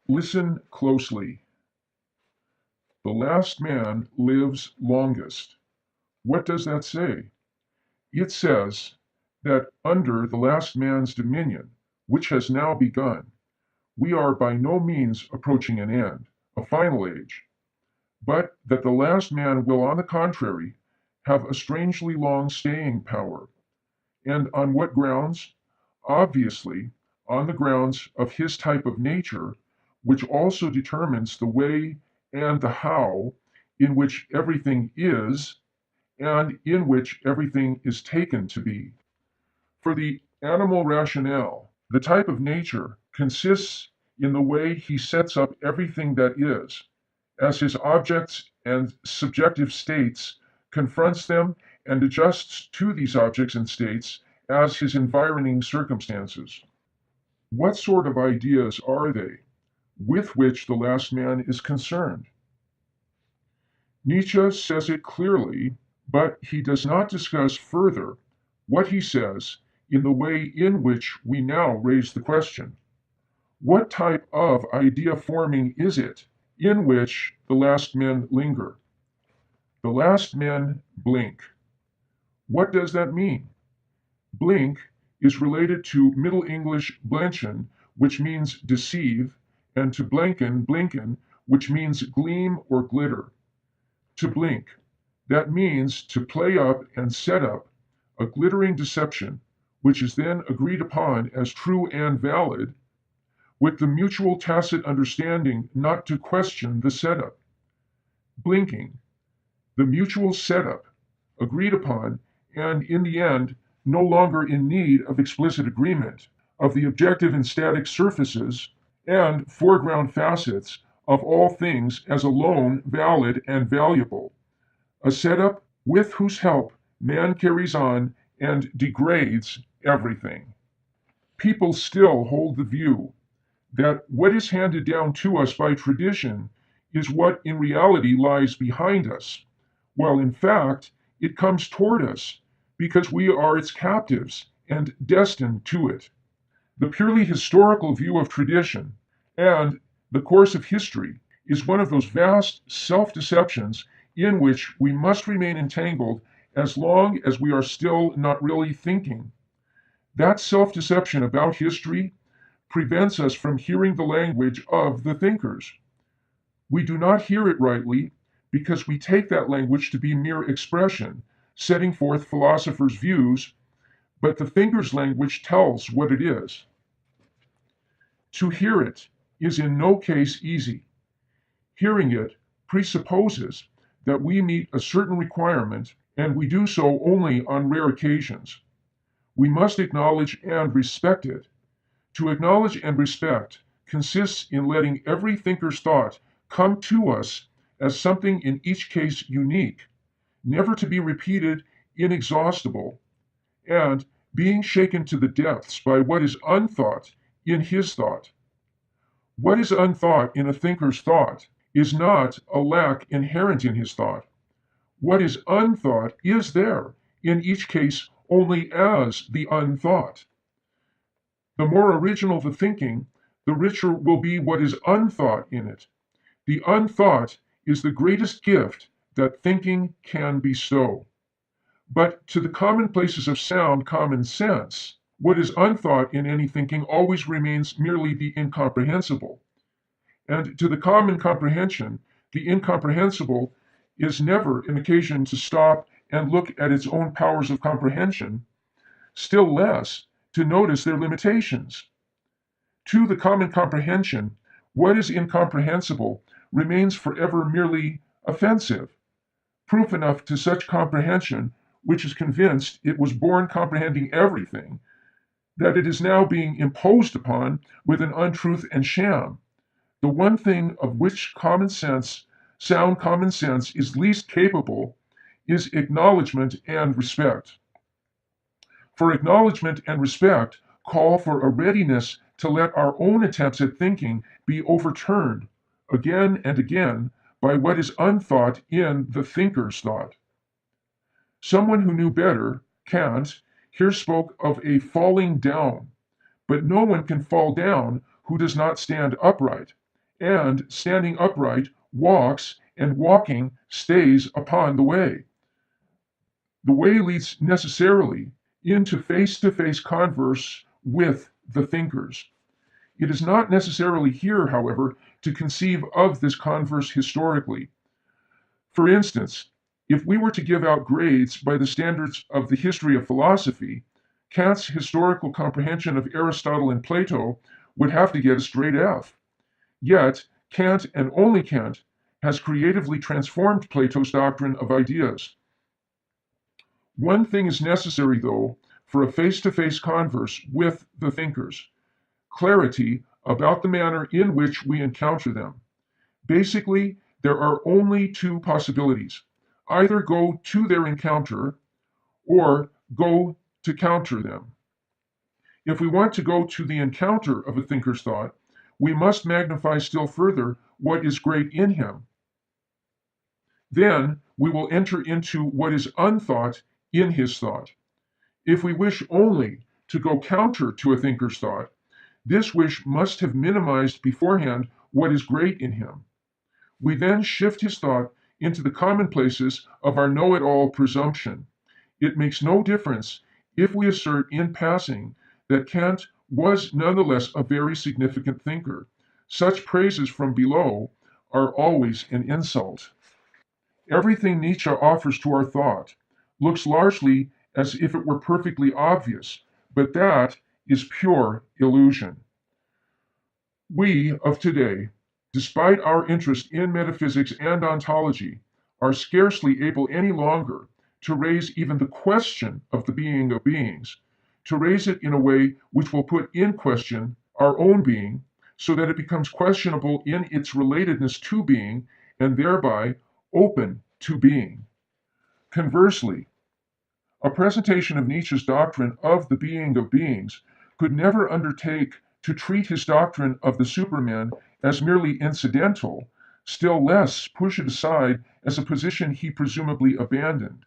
Listen closely. The last man lives longest. What does that say? It says that under the last man's dominion, which has now begun, we are by no means approaching an end, a final age, but that the last man will, on the contrary, have a strangely long staying power. And on what grounds? Obviously, on the grounds of his type of nature, which also determines the way and the how in which everything is and in which everything is taken to be. For the animal rationale, the type of nature consists in the way he sets up everything that is, as his objects and subjective states, confronts them, and adjusts to these objects and states as his environing circumstances. What sort of ideas are they with which the last man is concerned? Nietzsche says it clearly, but he does not discuss further what he says in the way in which we now raise the question. What type of idea forming is it in which the last men linger? The last men blink. What does that mean? Blink is related to Middle English blenchen, which means deceive, and to blinken, which means gleam or glitter. To blink, that means to play up and set up a glittering deception, which is then agreed upon as true and valid, with the mutual tacit understanding not to question the setup. Blinking, the mutual setup, agreed upon, and in the end, no longer in need of explicit agreement, of the objective and static surfaces and foreground facets of all things as alone valid and valuable. A setup with whose help man carries on and degrades everything. People still hold the view that what is handed down to us by tradition is what in reality lies behind us, while in fact it comes toward us because we are its captives and destined to it. The purely historical view of tradition and the course of history is one of those vast self-deceptions in which we must remain entangled as long as we are still not really thinking. That self-deception about history prevents us from hearing the language of the thinkers. We do not hear it rightly because we take that language to be mere expression, setting forth philosophers' views, but the thinker's language tells what it is. To hear it is in no case easy. Hearing it presupposes that we meet a certain requirement, and we do so only on rare occasions. We must acknowledge and respect it. To acknowledge and respect consists in letting every thinker's thought come to us as something in each case unique, never to be repeated, inexhaustible, and being shaken to the depths by what is unthought in his thought. What is unthought in a thinker's thought is not a lack inherent in his thought. What is unthought is there, in each case only as the unthought. The more original the thinking, the richer will be what is unthought in it. The unthought is the greatest gift that thinking can bestow. But to the commonplaces of sound common sense, what is unthought in any thinking always remains merely the incomprehensible. And to the common comprehension, the incomprehensible is never an occasion to stop and look at its own powers of comprehension, still less to notice their limitations. To the common comprehension, what is incomprehensible remains forever merely offensive, proof enough to such comprehension which is convinced it was born comprehending everything, that it is now being imposed upon with an untruth and sham. The one thing of which sound common sense is least capable is acknowledgement and respect. For acknowledgement and respect call for a readiness to let our own attempts at thinking be overturned again and again by what is unthought in the thinker's thought. Someone who knew better, Kant, here spoke of a falling down, but no one can fall down who does not stand upright, and standing upright walks, and walking stays upon the way. The way leads necessarily into face-to-face converse with the thinkers. It is not necessarily here, however, to conceive of this converse historically. For instance, if we were to give out grades by the standards of the history of philosophy, Kant's historical comprehension of Aristotle and Plato would have to get a straight F. Yet, Kant, and only Kant, has creatively transformed Plato's doctrine of ideas. One thing is necessary, though, for a face-to-face converse with the thinkers: clarity about the manner in which we encounter them. Basically, there are only two possibilities: either go to their encounter or go to counter them. If we want to go to the encounter of a thinker's thought, we must magnify still further what is great in him. Then we will enter into what is unthought in his thought. If we wish only to go counter to a thinker's thought, this wish must have minimized beforehand what is great in him. We then shift his thought into the commonplaces of our know-it-all presumption. It makes no difference if we assert in passing that Kant was nonetheless a very significant thinker. Such praises from below are always an insult. Everything Nietzsche offers to our thought looks largely as if it were perfectly obvious, but that is pure illusion. We of today, despite our interest in metaphysics and ontology, are scarcely able any longer to raise even the question of the being of beings, to raise it in a way which will put in question our own being, so that it becomes questionable in its relatedness to being, and thereby open to being. Conversely, a presentation of Nietzsche's doctrine of the being of beings could never undertake to treat his doctrine of the Superman as merely incidental, still less push it aside as a position he presumably abandoned.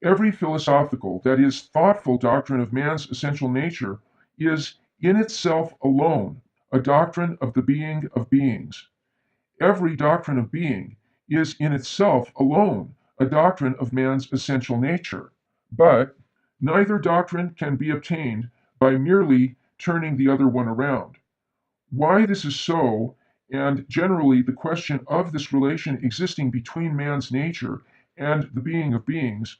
Every philosophical, that is, thoughtful doctrine of man's essential nature is, in itself alone, a doctrine of the being of beings. Every doctrine of being is, in itself alone, a doctrine of man's essential nature. But neither doctrine can be obtained by merely turning the other one around. Why this is so, and generally the question of this relation existing between man's nature and the being of beings,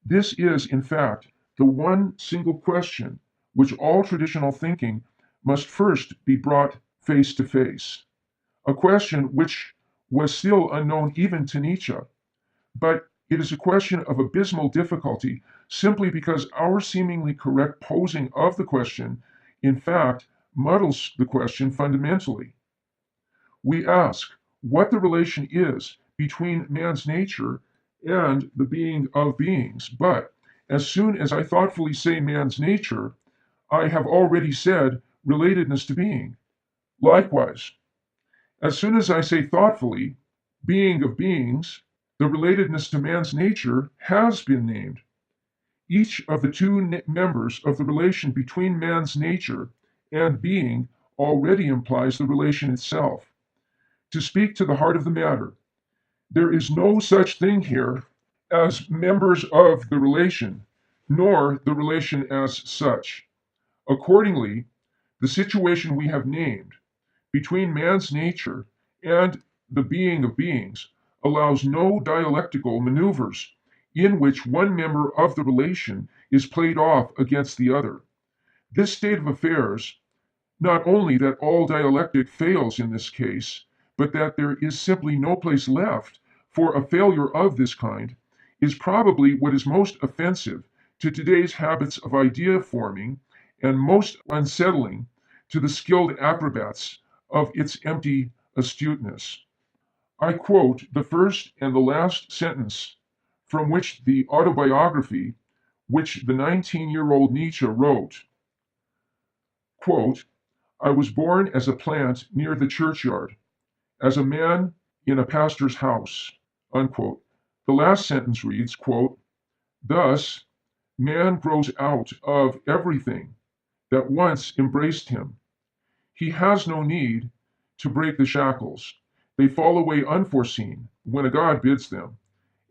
this is, in fact, the one single question which all traditional thinking must first be brought face to face. A question which was still unknown even to Nietzsche, but it is a question of abysmal difficulty simply because our seemingly correct posing of the question, in fact, muddles the question fundamentally. We ask what the relation is between man's nature and the being of beings, but as soon as I thoughtfully say man's nature, I have already said relatedness to being. Likewise, as soon as I say thoughtfully being of beings, the relatedness to man's nature has been named. Each of the two members of the relation between man's nature and being already implies the relation itself. To speak to the heart of the matter, there is no such thing here as members of the relation, nor the relation as such. Accordingly, the situation we have named between man's nature and the being of beings allows no dialectical maneuvers in which one member of the relation is played off against the other. This state of affairs, not only that all dialectic fails in this case, but that there is simply no place left for a failure of this kind, is probably what is most offensive to today's habits of idea forming and most unsettling to the skilled acrobats of its empty astuteness. I quote the first and the last sentence from which the autobiography which the 19-year-old Nietzsche wrote. Quote, I was born as a plant near the churchyard, as a man in a pastor's house. Unquote. The last sentence reads, quote, thus, man grows out of everything that once embraced him. He has no need to break the shackles. They fall away unforeseen when a God bids them.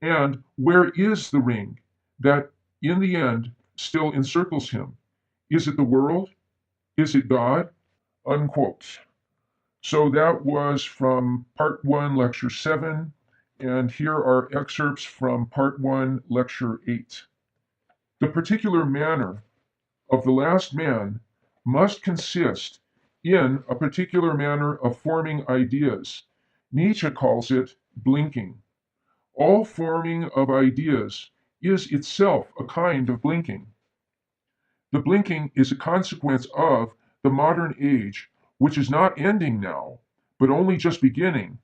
And where is the ring that in the end still encircles him? Is it the world? Is it God? Unquote. So that was from Part 1, Lecture 7, and here are excerpts from Part 1, Lecture 8. The particular manner of the last man must consist in a particular manner of forming ideas. Nietzsche calls it blinking. All forming of ideas is itself a kind of blinking. The blinking is a consequence of the modern age, which is not ending now, but only just beginning,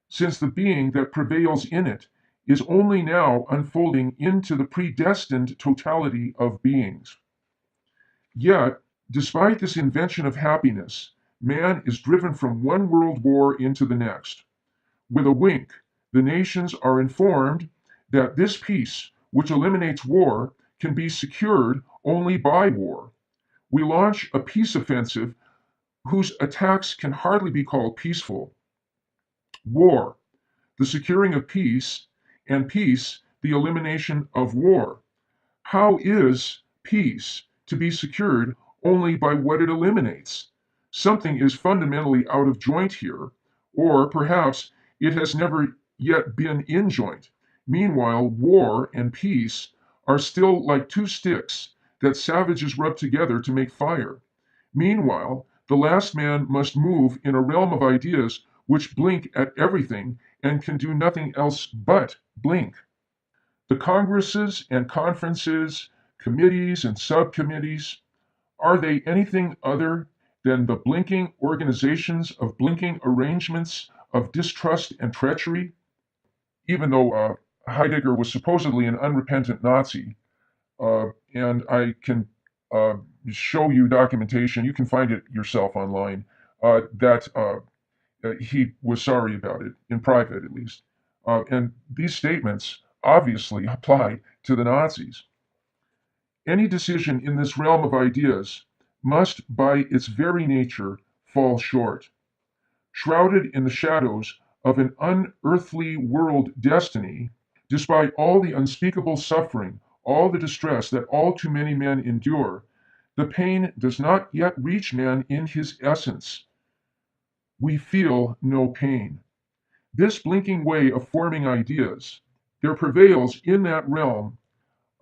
since the being that prevails in it is only now unfolding into the predestined totality of beings. Yet, despite this invention of happiness, man is driven from one world war into the next. With a wink, the nations are informed that this peace, which eliminates war, can be secured only by war. We launch a peace offensive whose attacks can hardly be called peaceful. War, the securing of peace, and peace, the elimination of war. How is peace to be secured only by what it eliminates? Something is fundamentally out of joint here, or perhaps it has never yet been in joint. Meanwhile, war and peace are still like two sticks that savages rub together to make fire. Meanwhile, the last man must move in a realm of ideas which blink at everything and can do nothing else but blink. The congresses and conferences, committees and subcommittees, are they anything other than the blinking organizations of blinking arrangements of distrust and treachery? Even though Heidegger was supposedly an unrepentant Nazi, and I can show you documentation, you can find it yourself online, that he was sorry about it, in private at least. And these statements obviously apply to the Nazis. Any decision in this realm of ideas must, by its very nature, fall short. Shrouded in the shadows of an unearthly world destiny, despite all the unspeakable suffering, all the distress that all too many men endure, the pain does not yet reach man in his essence. We feel no pain. This blinking way of forming ideas, there prevails in that realm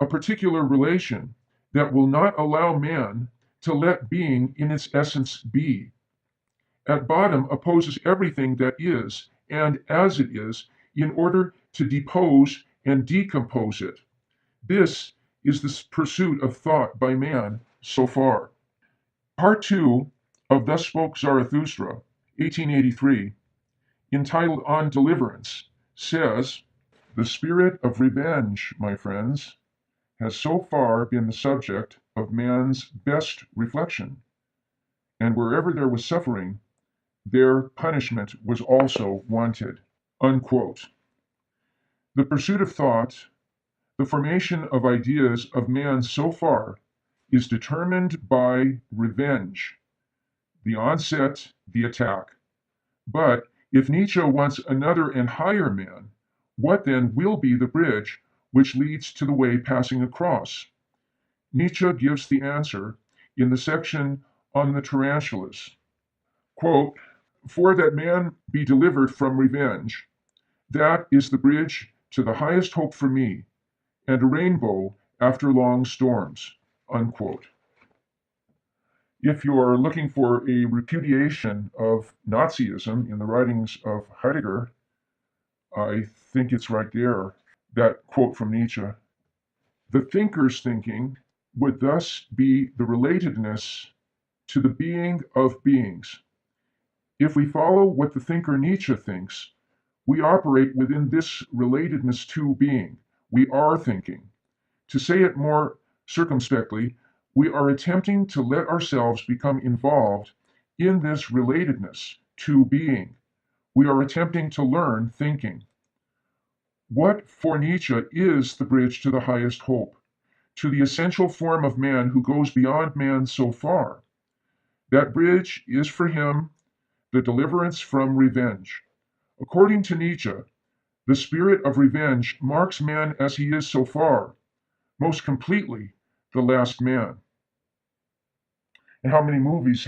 a particular relation that will not allow man to let being in its essence be. At bottom opposes everything that is and as it is in order to depose and decompose it. This is the pursuit of thought by man so far. Part 2 of Thus Spoke Zarathustra, 1883, entitled On Deliverance, says, "The spirit of revenge, my friends, has so far been the subject of man's best reflection, and wherever there was suffering, there punishment was also wanted." Unquote. The pursuit of thought, the formation of ideas of man so far, is determined by revenge, the onset, the attack. But if Nietzsche wants another and higher man, what then will be the bridge which leads to the way passing across? Nietzsche gives the answer in the section on the tarantulas. Quote, "For that man be delivered from revenge, that is the bridge to the highest hope for me, and a rainbow after long storms." Unquote. If you're looking for a repudiation of Nazism in the writings of Heidegger, I think it's right there, that quote from Nietzsche. The thinker's thinking would thus be the relatedness to the being of beings. If we follow what the thinker Nietzsche thinks, we operate within this relatedness to being. We are thinking. To say it more circumspectly, we are attempting to let ourselves become involved in this relatedness to being. We are attempting to learn thinking. What for Nietzsche is the bridge to the highest hope, to the essential form of man who goes beyond man so far? That bridge is for him the deliverance from revenge. According to Nietzsche, the spirit of revenge marks man as he is so far, most completely the last man. And how many movies,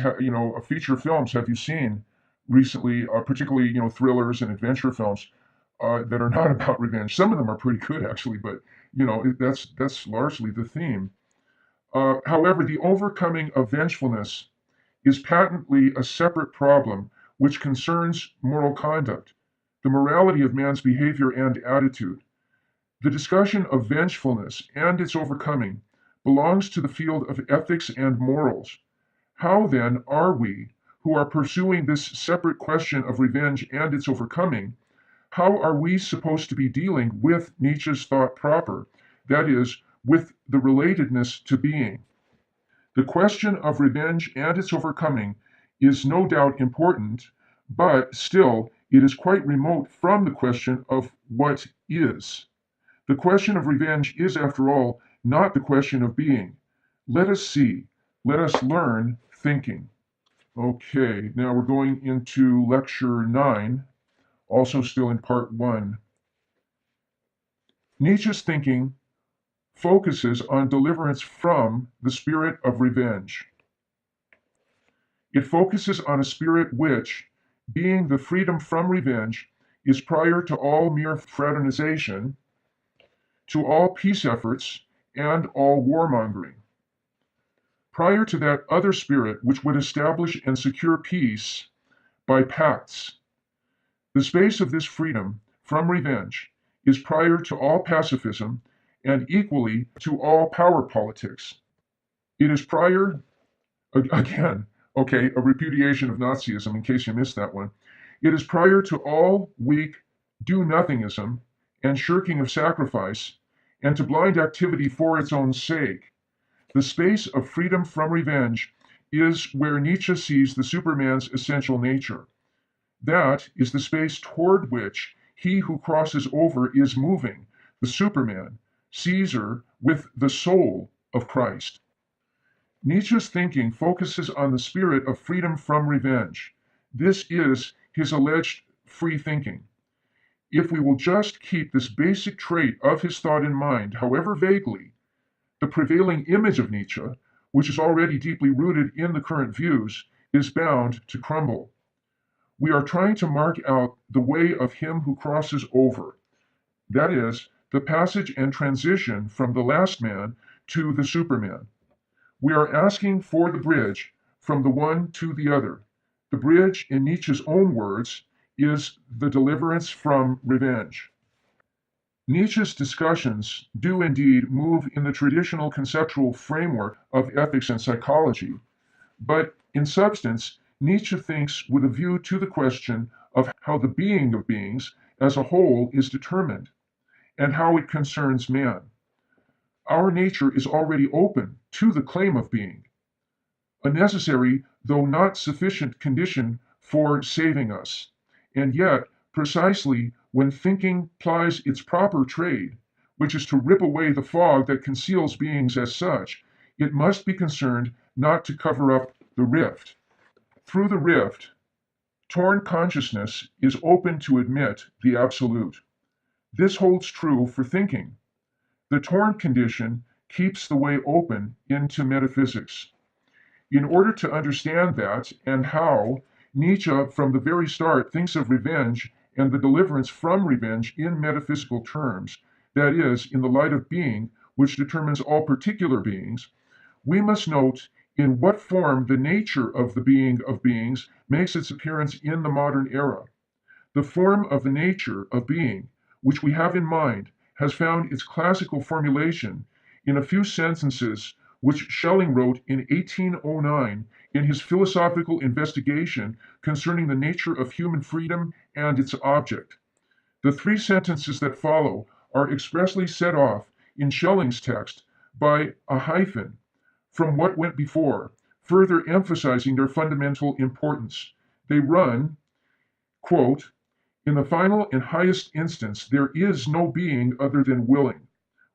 feature films have you seen recently, particularly, thrillers and adventure films that are not about revenge? Some of them are pretty good, actually, but, that's largely the theme. However, the overcoming of vengefulness is patently a separate problem which concerns moral conduct, the morality of man's behavior and attitude. The discussion of vengefulness and its overcoming belongs to the field of ethics and morals. How then are we, who are pursuing this separate question of revenge and its overcoming, how are we supposed to be dealing with Nietzsche's thought proper, that is, with the relatedness to being? The question of revenge and its overcoming is no doubt important, but still it is quite remote from the question of what is. The question of revenge is, after all, not the question of being. Let us see. Let us learn thinking. Okay, now we're going into lecture 9, also still in part 1. Nietzsche's thinking focuses on deliverance from the spirit of revenge. It focuses on a spirit which, being the freedom from revenge, is prior to all mere fraternization, to all peace efforts, and all warmongering. Prior to that other spirit which would establish and secure peace by pacts. The space of this freedom from revenge is prior to all pacifism and equally to all power politics. It is prior, again, okay, a repudiation of Nazism in case you missed that one. It is prior to all weak do-nothingism and shirking of sacrifice and to blind activity for its own sake. The space of freedom from revenge is where Nietzsche sees the Superman's essential nature. That is the space toward which he who crosses over is moving, the Superman, Caesar with the soul of Christ. Nietzsche's thinking focuses on the spirit of freedom from revenge. This is his alleged free thinking. If we will just keep this basic trait of his thought in mind, however vaguely, the prevailing image of Nietzsche, which is already deeply rooted in the current views, is bound to crumble. We are trying to mark out the way of him who crosses over, that is, the passage and transition from the last man to the Superman. We are asking for the bridge from the one to the other. The bridge, in Nietzsche's own words, is the deliverance from revenge. Nietzsche's discussions do indeed move in the traditional conceptual framework of ethics and psychology, but in substance, Nietzsche thinks with a view to the question of how the being of beings as a whole is determined, and how it concerns man. Our nature is already open to the claim of being, a necessary though not sufficient condition for saving us, and yet precisely when thinking plies its proper trade, which is to rip away the fog that conceals beings as such, it must be concerned not to cover up the rift. Through the rift, torn consciousness is open to admit the absolute. This holds true for thinking. The torn condition keeps the way open into metaphysics. In order to understand that and how, Nietzsche from the very start thinks of revenge and the deliverance from revenge in metaphysical terms, that is, in the light of being, which determines all particular beings, we must note in what form the nature of the being of beings makes its appearance in the modern era. The form of the nature of being, which we have in mind, has found its classical formulation in a few sentences which Schelling wrote in 1809 in his philosophical investigation concerning the nature of human freedom and its object. The 3 sentences that follow are expressly set off in Schelling's text by a hyphen from what went before, further emphasizing their fundamental importance. They run, quote, "In the final and highest instance, there is no being other than willing.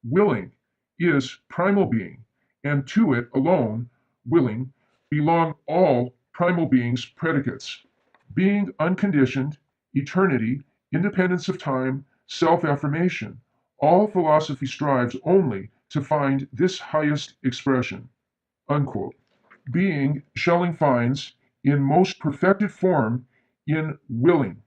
Willing is primal being, and to it alone, willing, belong all primal beings' predicates." being unconditioned, eternity, independence of time, self-affirmation. All philosophy strives only to find this highest expression. Unquote. Being, Schelling finds, in most perfected form in willing.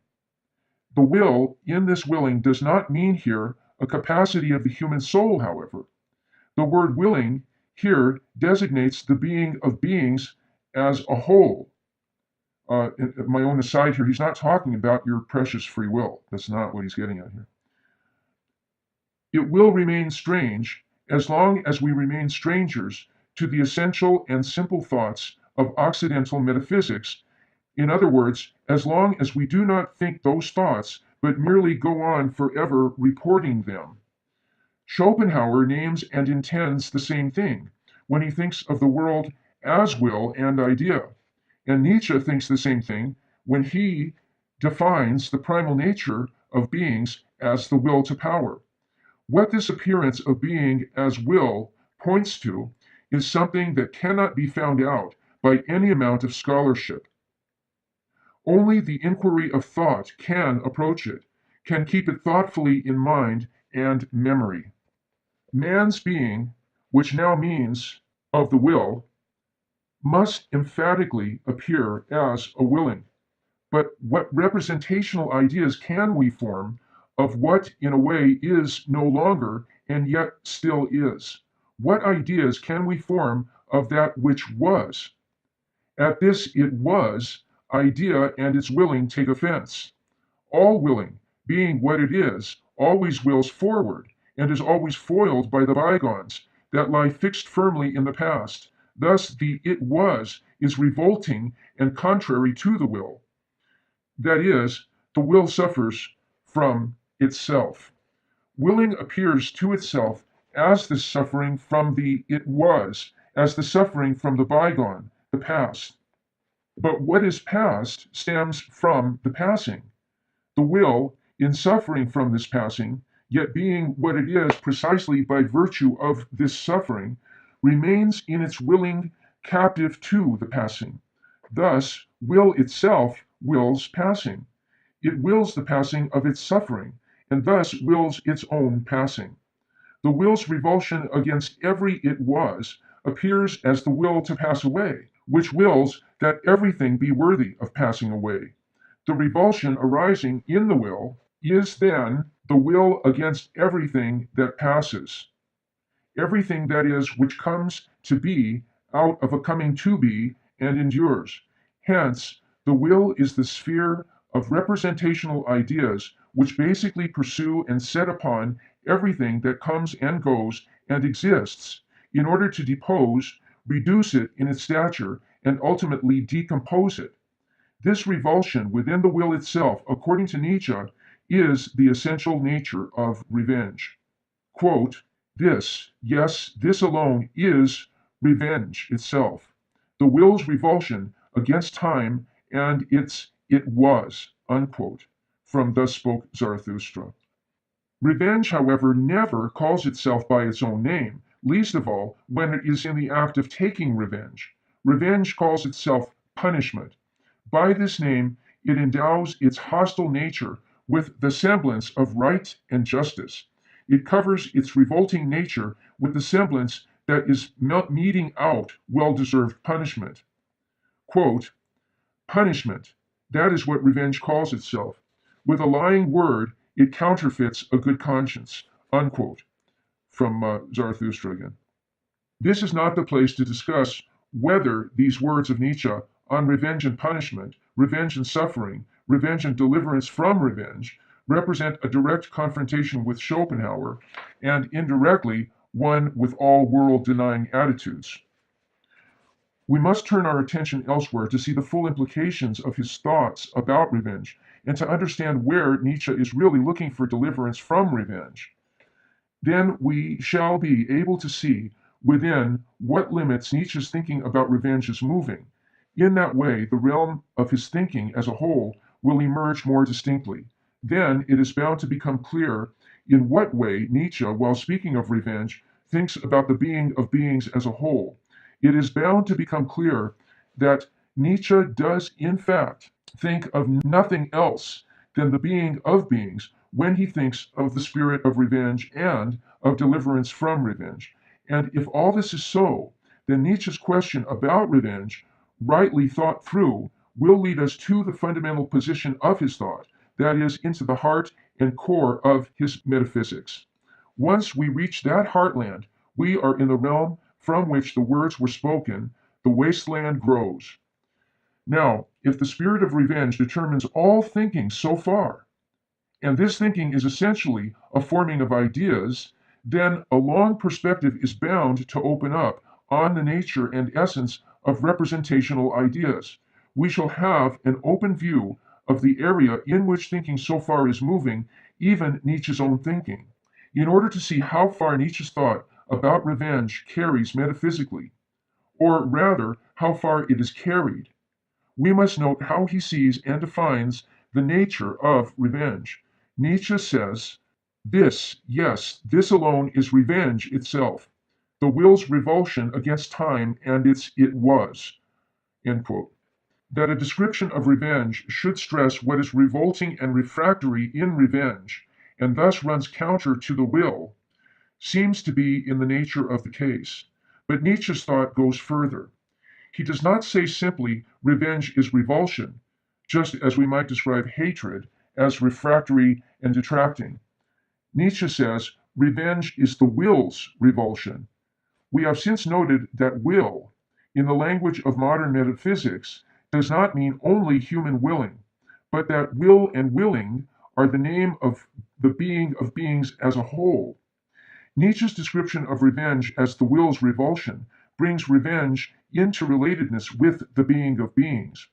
The will in this willing does not mean here a capacity of the human soul, however. The word willing here designates the being of beings as a whole. My own aside here, he's not talking about your precious free will. That's not what he's getting at here. It will remain strange as long as we remain strangers to the essential and simple thoughts of Occidental metaphysics. In other words, as long as we do not think those thoughts, but merely go on forever reporting them. Schopenhauer names and intends the same thing when he thinks of the world as will and idea. And Nietzsche thinks the same thing when he defines the primal nature of beings as the will to power. What this appearance of being as will points to is something that cannot be found out by any amount of scholarship. Only the inquiry of thought can approach it, can keep it thoughtfully in mind and memory. Man's being, which now means of the will, must emphatically appear as a willing. But what representational ideas can we form of what in a way is no longer and yet still is? What ideas can we form of that which was? At this it was idea and its willing take offense. All willing, being what it is, always wills forward and is always foiled by the bygones that lie fixed firmly in the past. Thus the it was is revolting and contrary to the will. That is, the will suffers from itself. Willing appears to itself as the suffering from the it was, as the suffering from the bygone, the past. But what is past stems from the passing. The will, in suffering from this passing, yet being what it is precisely by virtue of this suffering, remains in its willing captive to the passing. Thus, will itself wills passing. It wills the passing of its suffering, and thus wills its own passing. The will's revulsion against every it was appears as the will to pass away, which wills that everything be worthy of passing away. The revulsion arising in the will is then the will against everything that passes. Everything that is which comes to be out of a coming to be and endures. Hence, the will is the sphere of representational ideas which basically pursue and set upon everything that comes and goes and exists in order to depose, reduce it in its stature, and ultimately decompose it. This revulsion within the will itself, according to Nietzsche, is the essential nature of revenge. Quote, this, yes, this alone is revenge itself. The will's revulsion against time and its it was, unquote, from Thus Spoke Zarathustra. Revenge, however, never calls itself by its own name, least of all when it is in the act of taking revenge. Revenge calls itself punishment. By this name, it endows its hostile nature with the semblance of right and justice. It covers its revolting nature with the semblance that is meting out well-deserved punishment. Quote, punishment, that is what revenge calls itself. With a lying word, it counterfeits a good conscience, unquote, from Zarathustra again. This is not the place to discuss whether these words of Nietzsche on revenge and punishment, revenge and suffering, revenge and deliverance from revenge, represent a direct confrontation with Schopenhauer, and indirectly one with all world-denying attitudes. We must turn our attention elsewhere to see the full implications of his thoughts about revenge, and to understand where Nietzsche is really looking for deliverance from revenge. Then we shall be able to see within what limits Nietzsche's thinking about revenge is moving. In that way, the realm of his thinking as a whole will emerge more distinctly. Then it is bound to become clear in what way Nietzsche, while speaking of revenge, thinks about the being of beings as a whole. It is bound to become clear that Nietzsche does, in fact, think of nothing else than the being of beings when he thinks of the spirit of revenge and of deliverance from revenge. And if all this is so, then Nietzsche's question about revenge, rightly thought through, will lead us to the fundamental position of his thought, that is, into the heart and core of his metaphysics. Once we reach that heartland, we are in the realm from which the words were spoken, the wasteland grows. Now, if the spirit of revenge determines all thinking so far, and this thinking is essentially a forming of ideas, then a long perspective is bound to open up on the nature and essence of representational ideas. We shall have an open view of the area in which thinking so far is moving, even Nietzsche's own thinking. In order to see how far Nietzsche's thought about revenge carries metaphysically, or rather, how far it is carried, we must note how he sees and defines the nature of revenge. Nietzsche says, this, yes, this alone is revenge itself, the will's revulsion against time and its it was. End quote. That a description of revenge should stress what is revolting and refractory in revenge, and thus runs counter to the will, seems to be in the nature of the case. But Nietzsche's thought goes further. He does not say simply revenge is revulsion, just as we might describe hatred as refractory and detracting. Nietzsche says revenge is the will's revulsion. We have since noted that will, in the language of modern metaphysics, does not mean only human willing, but that will and willing are the name of the being of beings as a whole. Nietzsche's description of revenge as the will's revulsion brings revenge into relatedness with the being of beings.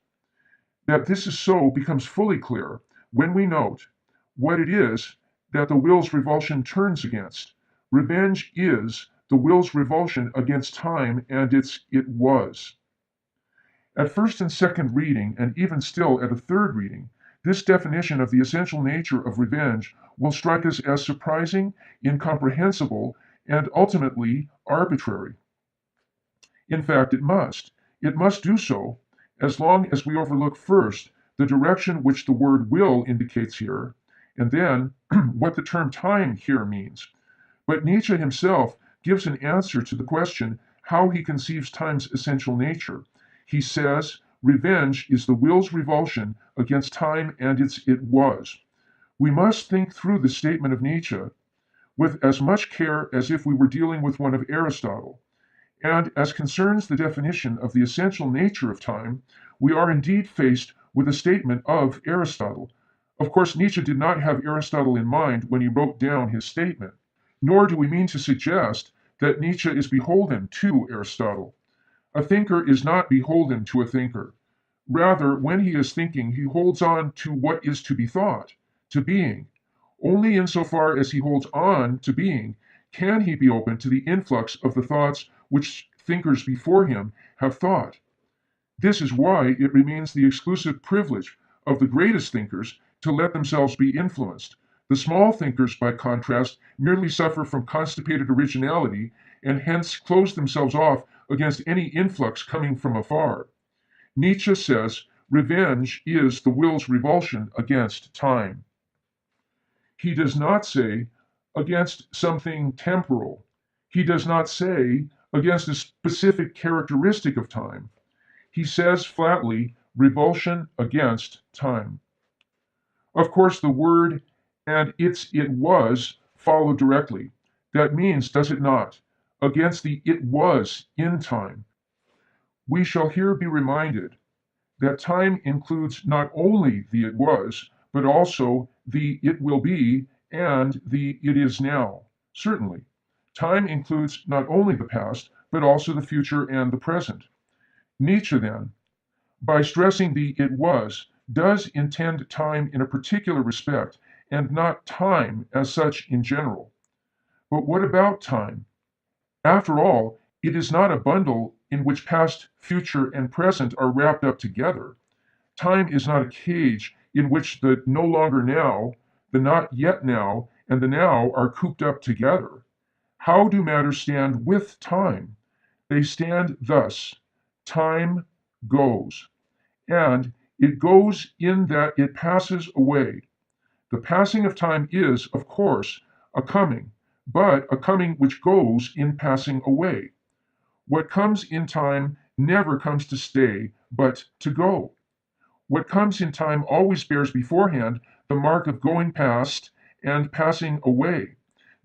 That this is so becomes fully clear when we note what it is that the will's revulsion turns against. Revenge is the will's revulsion against time and its it was. At first and second reading, and even still at a third reading, this definition of the essential nature of revenge will strike us as surprising, incomprehensible, and ultimately arbitrary. In fact, it must. It must do so, as long as we overlook first the direction which the word will indicates here, and then what the term time here means. But Nietzsche himself gives an answer to the question how he conceives time's essential nature. He says, revenge is the will's revulsion against time and its it was. We must think through the statement of Nietzsche with as much care as if we were dealing with one of Aristotle. And as concerns the definition of the essential nature of time, we are indeed faced with a statement of Aristotle. Of course, Nietzsche did not have Aristotle in mind when he wrote down his statement, nor do we mean to suggest that Nietzsche is beholden to Aristotle. A thinker is not beholden to a thinker. Rather, when he is thinking, he holds on to what is to be thought, to being. Only insofar as he holds on to being can he be open to the influx of the thoughts which thinkers before him have thought. This is why it remains the exclusive privilege of the greatest thinkers to let themselves be influenced. The small thinkers, by contrast, merely suffer from constipated originality and hence close themselves off against any influx coming from afar. Nietzsche says revenge is the will's revulsion against time. He does not say against something temporal. He does not say against a specific characteristic of time. He says flatly, revulsion against time. Of course, the word and its it was follow directly. That means, does it not, against the it was in time. We shall here be reminded that time includes not only the it was, but also the it will be and the it is now. Certainly, time includes not only the past, but also the future and the present. Nietzsche, then, by stressing the it was, does intend time in a particular respect, and not time as such in general. But what about time? After all, it is not a bundle in which past, future, and present are wrapped up together. Time is not a cage in which the no longer now, the not yet now, and the now are cooped up together. How do matters stand with time? They stand thus. Time goes. And It goes in that it passes away. The passing of time is, of course, a coming, but a coming which goes in passing away. What comes in time never comes to stay, but to go. What comes in time always bears beforehand the mark of going past and passing away.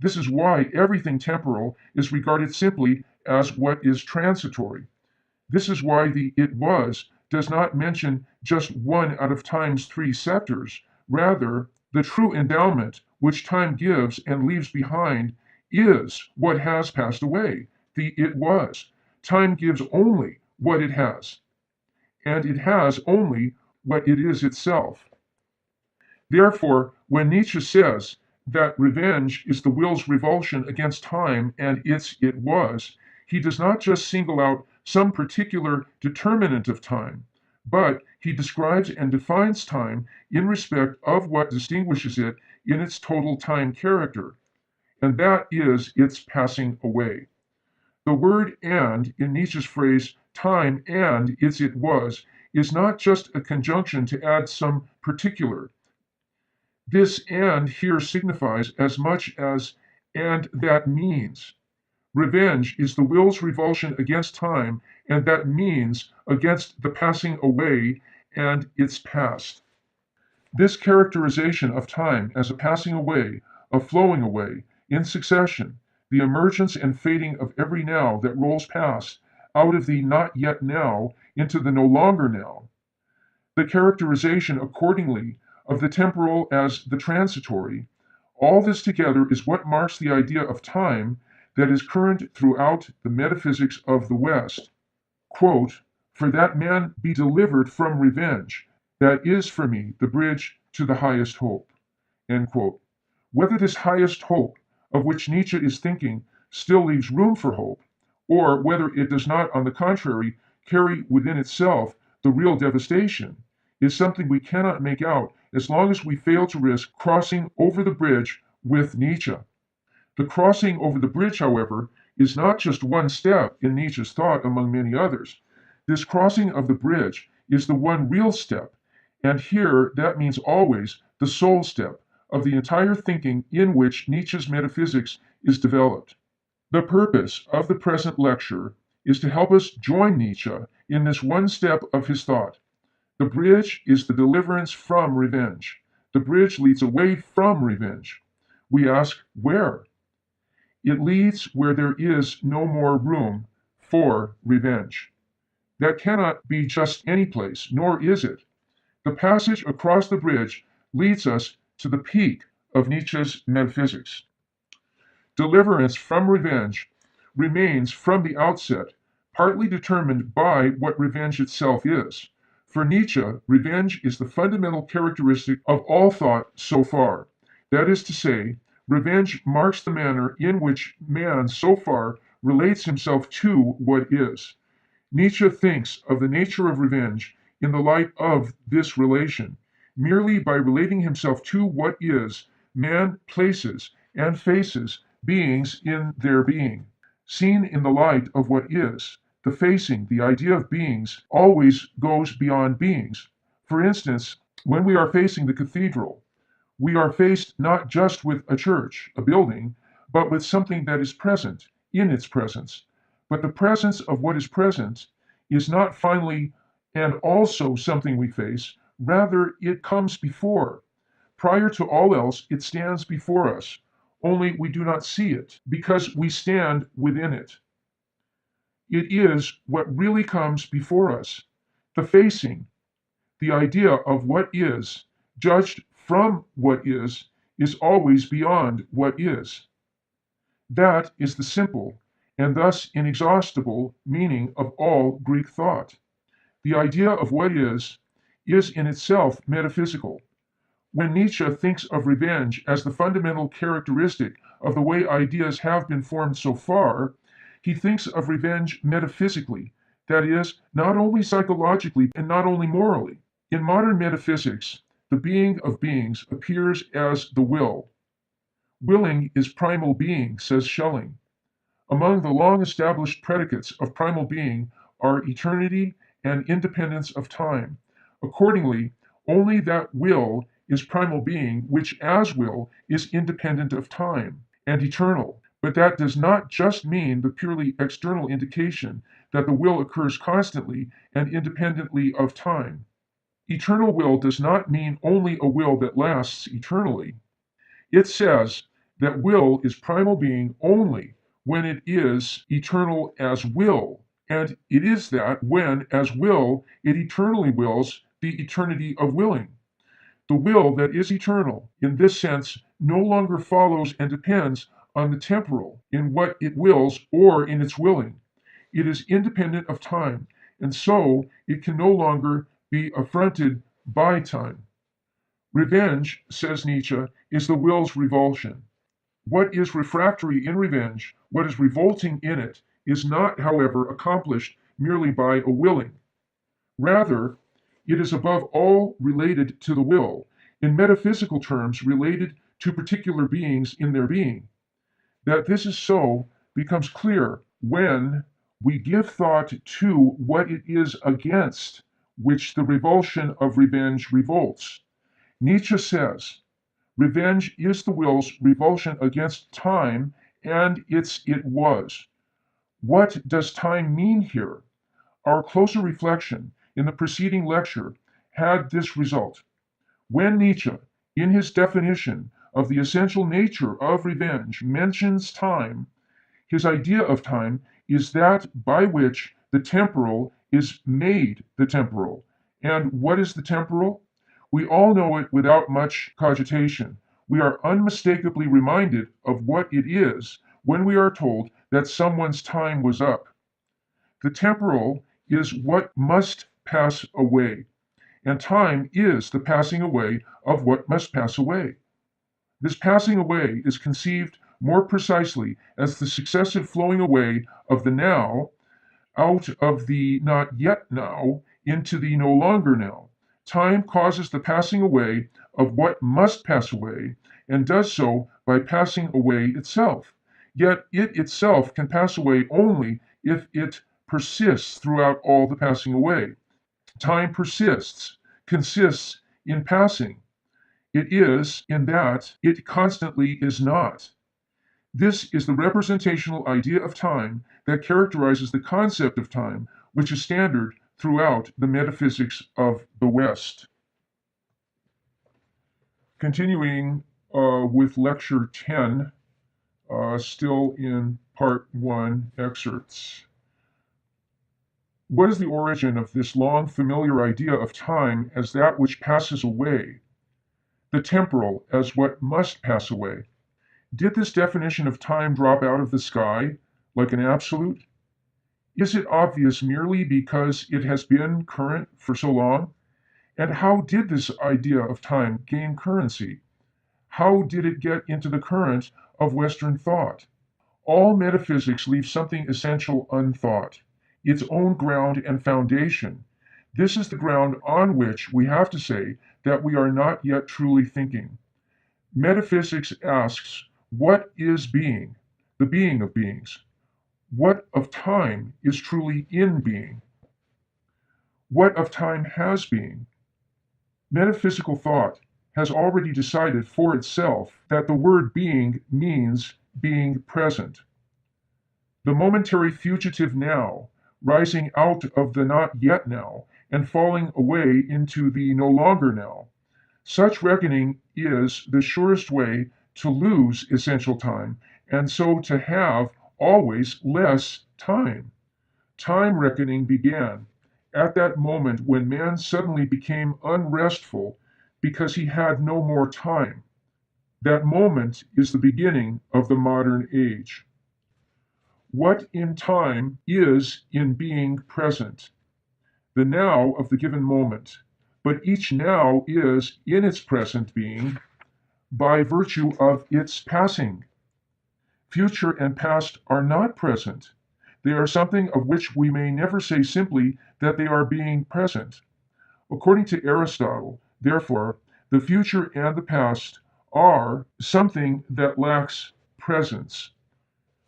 This is why everything temporal is regarded simply as what is transitory. This is why the "it was" does not mention just one out of time's three sectors. Rather, the true endowment which time gives and leaves behind is what has passed away, the "it was." Time gives only what it has, and it has only what it is itself. Therefore, when Nietzsche says that revenge is the will's revulsion against time and its "it was," he does not just single out some particular determinant of time, but he describes and defines time in respect of what distinguishes it in its total time character, and that is its passing away. The word "and" in Nietzsche's phrase "time and its "it was" is not just a conjunction to add some particular. This "and" here signifies as much as "and that means." Revenge is the will's revulsion against time, and that means against the passing away and its past. This characterization of time as a passing away, a flowing away, in succession, the emergence and fading of every now that rolls past, out of the not yet now into the no longer now. The characterization, accordingly, of the temporal as the transitory, all this together is what marks the idea of time that is current throughout the metaphysics of the West. Quote, "For that man be delivered from revenge, that is for me the bridge to the highest hope." End quote. Whether this highest hope, of which Nietzsche is thinking, still leaves room for hope, or whether it does not, on the contrary, carry within itself the real devastation, is something we cannot make out as long as we fail to risk crossing over the bridge with Nietzsche. The crossing over the bridge, however, is not just one step in Nietzsche's thought among many others. This crossing of the bridge is the one real step, and here that means always the sole step of the entire thinking in which Nietzsche's metaphysics is developed. The purpose of the present lecture is to help us join Nietzsche in this one step of his thought. The bridge is the deliverance from revenge. The bridge leads away from revenge. We ask, where? It leads where there is no more room for revenge. That cannot be just any place, nor is it. The passage across the bridge leads us to the peak of Nietzsche's metaphysics. Deliverance from revenge remains from the outset partly determined by what revenge itself is. For Nietzsche, revenge is the fundamental characteristic of all thought so far. That is to say, revenge marks the manner in which man so far relates himself to what is. Nietzsche thinks of the nature of revenge in the light of this relation. Merely by relating himself to what is, man places and faces beings in their being. Seen in the light of what is, the facing, the idea of beings, always goes beyond beings. For instance, when we are facing the cathedral, we are faced not just with a church, a building, but with something that is present in its presence. But the presence of what is present is not finally and also something we face, rather it comes before. Prior to all else, it stands before us, only we do not see it, because we stand within it. It is what really comes before us, the facing, the idea of what is, judged from what is always beyond what is. That is the simple, and thus inexhaustible, meaning of all Greek thought. The idea of what is in itself metaphysical. When Nietzsche thinks of revenge as the fundamental characteristic of the way ideas have been formed so far, he thinks of revenge metaphysically, that is, not only psychologically and not only morally. In modern metaphysics, the being of beings appears as the will. Willing is primal being, says Schelling. Among the long-established predicates of primal being are eternity and independence of time. Accordingly, only that will is primal being, which as will is independent of time and eternal. But that does not just mean the purely external indication that the will occurs constantly and independently of time. Eternal will does not mean only a will that lasts eternally. It says that will is primal being only when it is eternal as will, and it is that when, as will, it eternally wills the eternity of willing. The will that is eternal, in this sense, no longer follows and depends on the temporal in what it wills or in its willing. It is independent of time, and so it can no longer be affronted by time. Revenge, says Nietzsche, is the will's revulsion. What is refractory in revenge, what is revolting in it, is not, however, accomplished merely by a willing. Rather, it is above all related to the will, in metaphysical terms related to particular beings in their being. That this is so becomes clear when we give thought to what it is against which the revulsion of revenge revolts. Nietzsche says, revenge is the will's revulsion against time, and it was. What does time mean here? Our closer reflection in the preceding lecture had this result. When Nietzsche, in his definition of the essential nature of revenge, mentions time, his idea of time is that by which the temporal is made the temporal. And what is the temporal? We all know it without much cogitation. We are unmistakably reminded of what it is when we are told that someone's time was up. The temporal is what must pass away, and time is the passing away of what must pass away. This passing away is conceived more precisely as the successive flowing away of the now out of the not yet now into the no longer now. Time causes the passing away of what must pass away, and does so by passing away itself. Yet it itself can pass away only if it persists throughout all the passing away. Time persists, consists in passing. It is in that it constantly is not. This is the representational idea of time that characterizes the concept of time, which is standard throughout the metaphysics of the West. Continuing with Lecture 10, still in Part 1, Excerpts. What is the origin of this long familiar idea of time as that which passes away, the temporal as what must pass away? Did this definition of time drop out of the sky like an absolute? Is it obvious merely because it has been current for so long? And how did this idea of time gain currency? How did it get into the current of Western thought? All metaphysics leaves something essential unthought, its own ground and foundation. This is the ground on which we have to say that we are not yet truly thinking. Metaphysics asks, what is being, the being of beings? What of time is truly in being? What of time has being? Metaphysical thought has already decided for itself that the word being means being present. The momentary fugitive now, rising out of the not yet now and falling away into the no longer now. Such reckoning is the surest way to lose essential time, and so to have always less time. Time reckoning began at that moment when man suddenly became unrestful because he had no more time. That moment is the beginning of the modern age. What in time is in being present, the now of the given moment, but each now is in its present being by virtue of its passing. Future and past are not present. They are something of which we may never say simply that they are being present. According to Aristotle, therefore, the future and the past are something that lacks presence.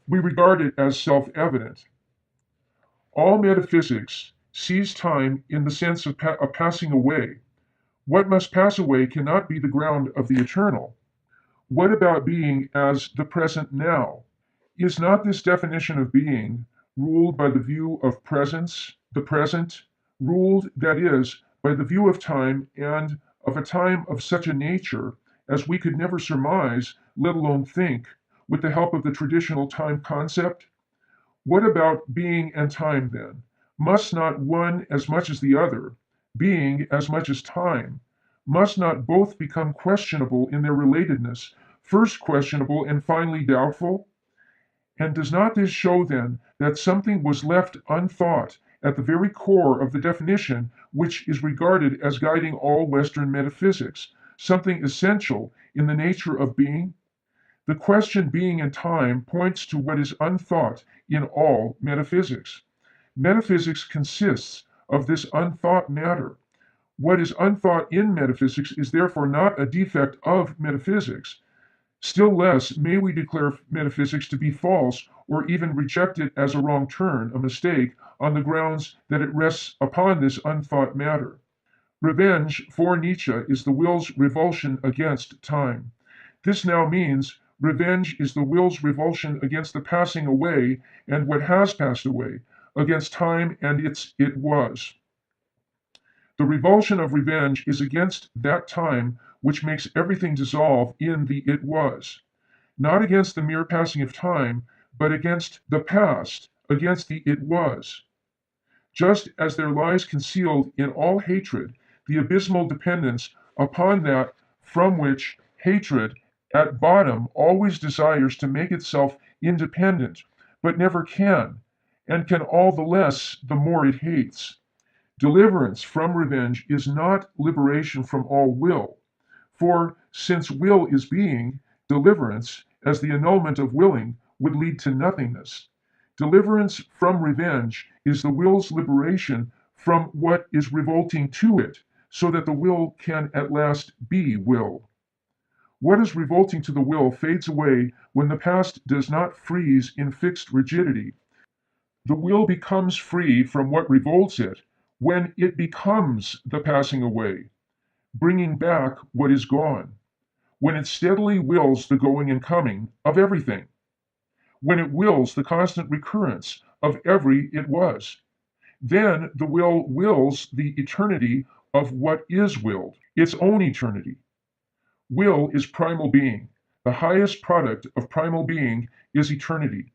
We regard it as self-evident. All metaphysics sees time in the sense of passing away. What must pass away cannot be the ground of the eternal. What about being as the present now? Is not this definition of being ruled by the view of presence, the present, ruled, that is, by the view of time and of a time of such a nature as we could never surmise, let alone think, with the help of the traditional time concept? What about being and time then? Must not one as much as the other, being as much as time, must not both become questionable in their relatedness, first questionable and finally doubtful? And does not this show then that something was left unthought at the very core of the definition which is regarded as guiding all Western metaphysics, something essential in the nature of being? The question being and time points to what is unthought in all metaphysics. Metaphysics consists of this unthought matter. What is unthought in metaphysics is therefore not a defect of metaphysics. Still less may we declare metaphysics to be false or even reject it as a wrong turn, a mistake, on the grounds that it rests upon this unthought matter. Revenge, for Nietzsche, is the will's revulsion against time. This now means revenge is the will's revulsion against the passing away and what has passed away, against time and its it was. The revulsion of revenge is against that time which makes everything dissolve in the it was, not against the mere passing of time, but against the past, against the it was. Just as there lies concealed in all hatred the abysmal dependence upon that from which hatred at bottom always desires to make itself independent, but never can, and can all the less the more it hates. Deliverance from revenge is not liberation from all will, for since will is being, deliverance, as the annulment of willing, would lead to nothingness. Deliverance from revenge is the will's liberation from what is revolting to it, so that the will can at last be will. What is revolting to the will fades away when the past does not freeze in fixed rigidity. The will becomes free from what revolts it when it becomes the passing away, bringing back what is gone, when it steadily wills the going and coming of everything, when it wills the constant recurrence of every it was. Then the will wills the eternity of what is willed, its own eternity. Will is primal being. The highest product of primal being is eternity.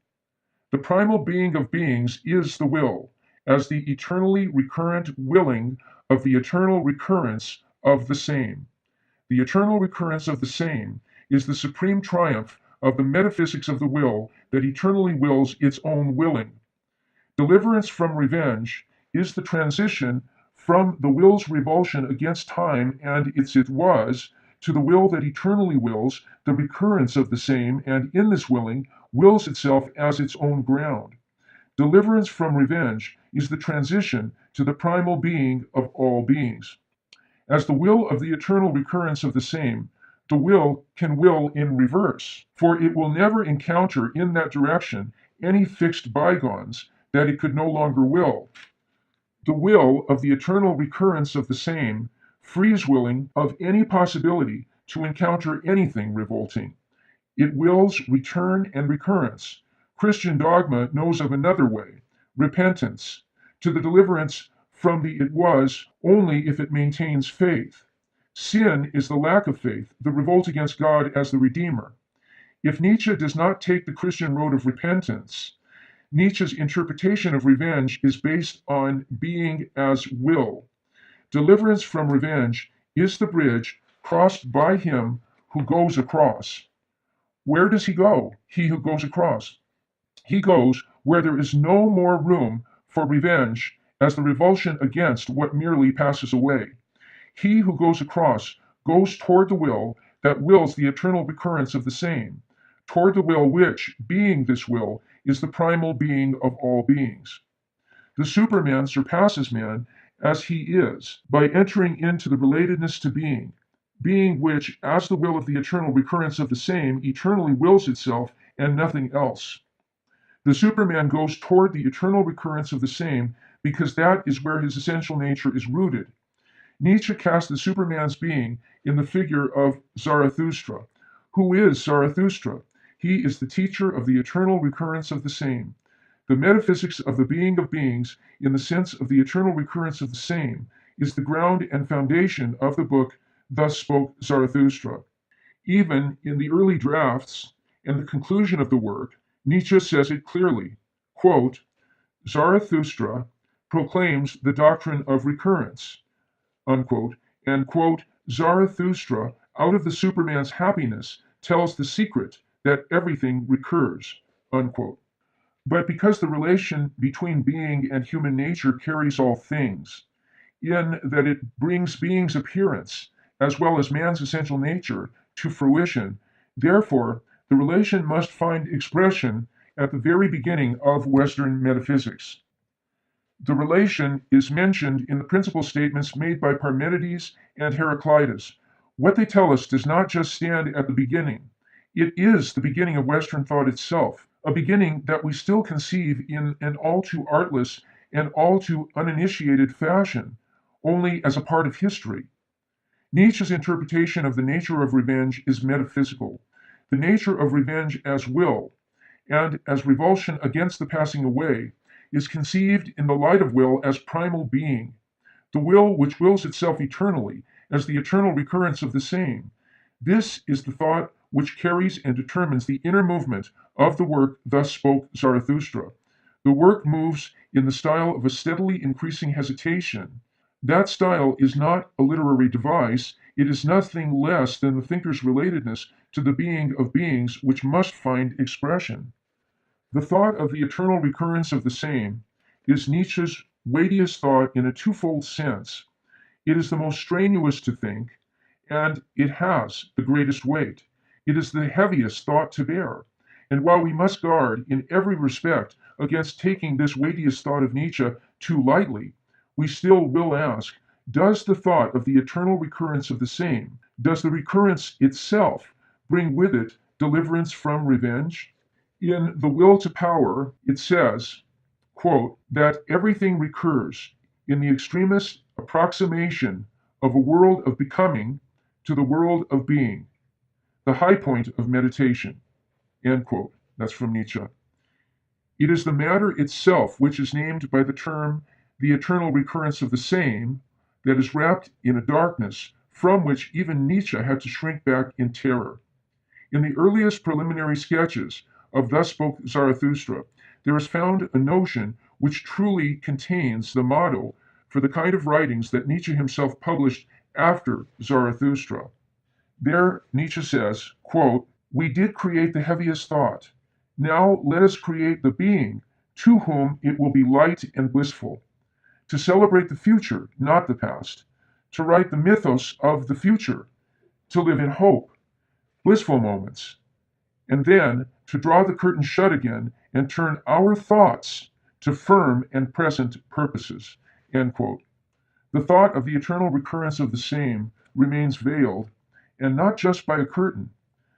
The primal being of beings is the will, as the eternally recurrent willing of the eternal recurrence of the same. The eternal recurrence of the same is the supreme triumph of the metaphysics of the will that eternally wills its own willing. Deliverance from revenge is the transition from the will's revulsion against time and its it was to the will that eternally wills the recurrence of the same, and in this willing wills itself as its own ground. Deliverance from revenge is the transition to the primal being of all beings. As the will of the eternal recurrence of the same, the will can will in reverse, for it will never encounter in that direction any fixed bygones that it could no longer will. The will of the eternal recurrence of the same frees willing of any possibility to encounter anything revolting. It wills return and recurrence. Christian dogma knows of another way, repentance, to the deliverance from the it was only if it maintains faith. Sin is the lack of faith, the revolt against God as the Redeemer. If Nietzsche does not take the Christian road of repentance, Nietzsche's interpretation of revenge is based on being as will. Deliverance from revenge is the bridge crossed by him who goes across. Where does he go, he who goes across? He goes where there is no more room for revenge as the revulsion against what merely passes away. He who goes across goes toward the will that wills the eternal recurrence of the same, toward the will which, being this will, is the primal being of all beings. The Superman surpasses man as he is by entering into the relatedness to being, being which, as the will of the eternal recurrence of the same, eternally wills itself and nothing else. The Superman goes toward the eternal recurrence of the same because that is where his essential nature is rooted. Nietzsche cast the Superman's being in the figure of Zarathustra. Who is Zarathustra? He is the teacher of the eternal recurrence of the same. The metaphysics of the being of beings, in the sense of the eternal recurrence of the same, is the ground and foundation of the book Thus Spoke Zarathustra. Even in the early drafts and the conclusion of the work, Nietzsche says it clearly. Quote, Zarathustra proclaims the doctrine of recurrence, unquote, and, quote, Zarathustra, out of the Superman's happiness, tells the secret that everything recurs, unquote. But because the relation between being and human nature carries all things, in that it brings being's appearance, as well as man's essential nature, to fruition, therefore, the relation must find expression at the very beginning of Western metaphysics. The relation is mentioned in the principal statements made by Parmenides and Heraclitus. What they tell us does not just stand at the beginning. It is the beginning of Western thought itself, a beginning that we still conceive in an all too artless and all too uninitiated fashion, only as a part of history. Nietzsche's interpretation of the nature of revenge is metaphysical. The nature of revenge as will, and as revulsion against the passing away, is conceived in the light of will as primal being, the will which wills itself eternally, as the eternal recurrence of the same. This is the thought which carries and determines the inner movement of the work Thus Spoke Zarathustra. The work moves in the style of a steadily increasing hesitation. That style is not a literary device, it is nothing less than the thinker's relatedness to the being of beings which must find expression. The thought of the eternal recurrence of the same is Nietzsche's weightiest thought in a twofold sense. It is the most strenuous to think, and it has the greatest weight. It is the heaviest thought to bear. And while we must guard in every respect against taking this weightiest thought of Nietzsche too lightly, we still will ask, does the thought of the eternal recurrence of the same, does the recurrence itself bring with it deliverance from revenge? In The Will to Power, it says, quote, that everything recurs in the extremest approximation of a world of becoming to the world of being, the high point of meditation, end quote. That's from Nietzsche. It is the matter itself which is named by the term the eternal recurrence of the same that is wrapped in a darkness from which even Nietzsche had to shrink back in terror. In the earliest preliminary sketches of Thus Spoke Zarathustra, there is found a notion which truly contains the motto for the kind of writings that Nietzsche himself published after Zarathustra. There, Nietzsche says, quote, we did create the heaviest thought. Now let us create the being to whom it will be light and blissful. To celebrate the future, not the past. To write the mythos of the future. To live in hope, blissful moments. And then to draw the curtain shut again and turn our thoughts to firm and present purposes, end quote. The thought of the eternal recurrence of the same remains veiled, and not just by a curtain.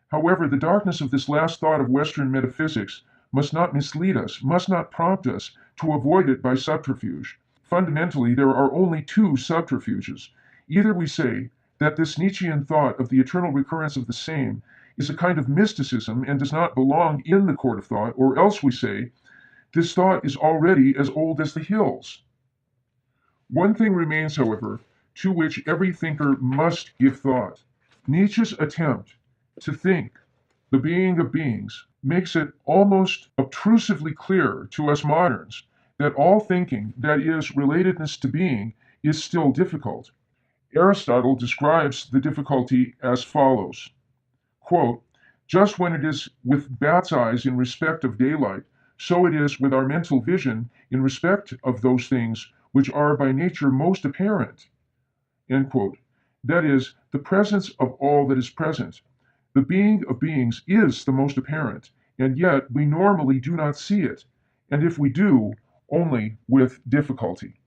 However, the darkness of this last thought of Western metaphysics must not mislead us, must not prompt us to avoid it by subterfuge. Fundamentally, there are only two subterfuges. Either we say that this Nietzschean thought of the eternal recurrence of the same is a kind of mysticism and does not belong in the court of thought, or else we say, this thought is already as old as the hills. One thing remains, however, to which every thinker must give thought. Nietzsche's attempt to think the being of beings makes it almost obtrusively clear to us moderns that all thinking, that is, relatedness to being, is still difficult. Aristotle describes the difficulty as follows. Quote, just when it is with bat's eyes in respect of daylight, so it is with our mental vision in respect of those things which are by nature most apparent. End quote. That is, the presence of all that is present. The being of beings is the most apparent, and yet we normally do not see it, and if we do, only with difficulty.